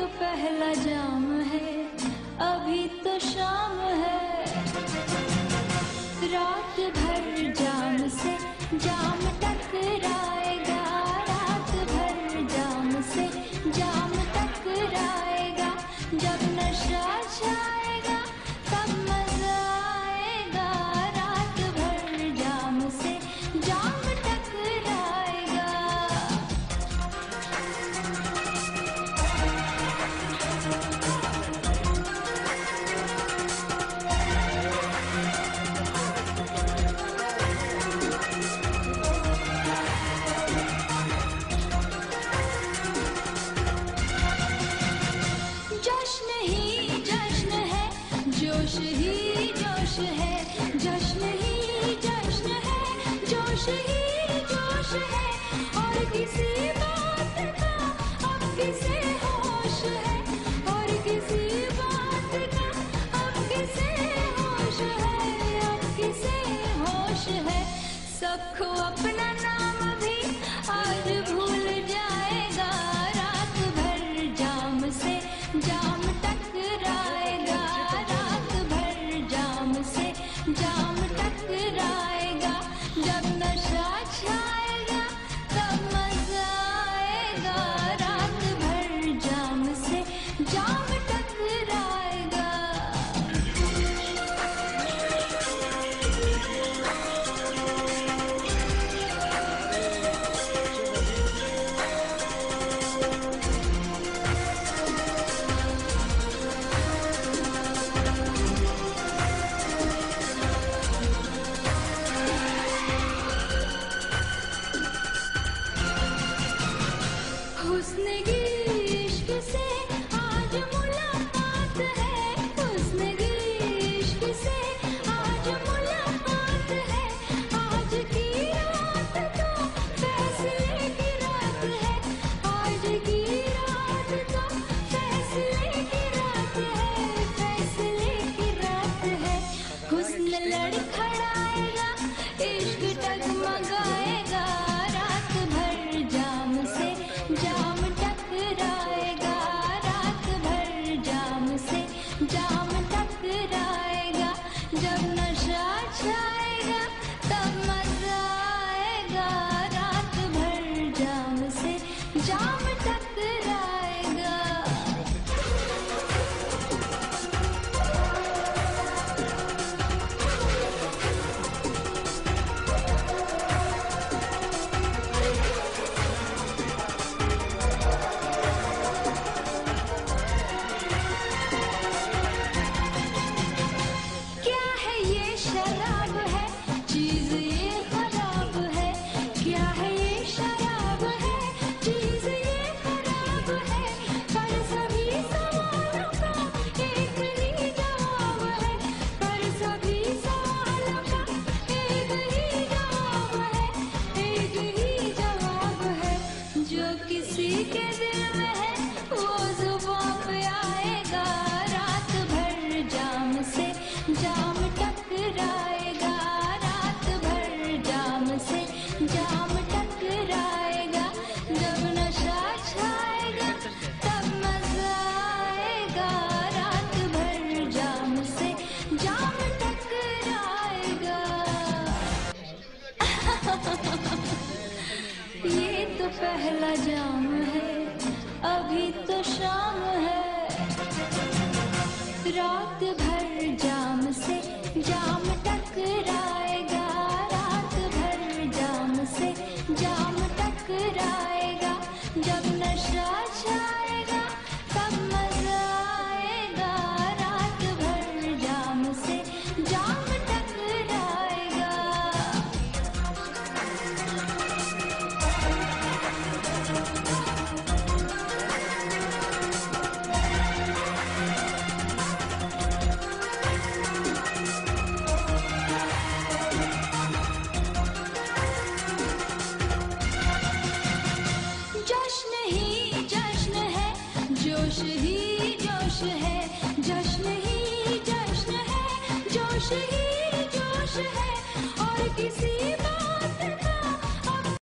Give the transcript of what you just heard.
तो पहला जाम है, अभी तो शाम है। रात भर जाम से जाम टकराएगा, रात भर जाम से जाम टकराएगा। जब नशा छाएगा तब मजा आएगा, रात भर जाम से जाम टकराएगा। जश्न ही जश्न है, जोश ही जोश है। जश्न ही जश्न है, जोश ही जोश है। और किसी बात का अब किसे होश है, और किसी बात का अब किसे होश है, अब किसे होश है। सबको अपना नाम भी आज भूल जाएगा, रात भर जाम से जाम टकराएगा, रात भर जाम से जाम टकराएगा। जब नशा छाएगा तब मजा आएगा, रात भर जाम से जाम टकराएगा। हुस्न की इश्क से आज मुलाकात है, हुस्न की इश्क से आज मुलाकात है। आज की रात तो फैसले की रात है, आज की रात तो फैसले की रात है, फैसले की रात है। हुस्न लड़खड़ाएगा, इश्क टगमगाएगा, रात भर जाम से जाम टकराएगा, रात भर जाम से जाम टकराएगा। जब नशा छाएगा तब मजा आएगा, रात भर जाम से जाम टकराएगा। क्या है ये शराब है, चीज ये खराब है। क्या है ये शराब है, चीज ये खराब है। पर सभी सवालों का एक ही जवाब है, पर सभी सवालों का एक ही जवाब है, एक ही जवाब है। जो किसी के दिल में है वो जुबां पे आएगा, रात भर जाम से जाम टकराएगा, रात भर जाम से जाम टकराएगा। जब नशा छाएगा तब मजा आएगा, रात भर जाम से जाम टकराएगा। ये तो पहला जाम है, अभी तो शाम है। रात भर जाम से जाम टकराएगा, रात भर जाम से जाम टकराएगा। जब नशा छाएगा तब मजा आएगा, रात भर जाम से जाम टकराएगा। जश्न ही जश्न है, जोश ही जोश है। जश्न ही जश्न है, जोश ही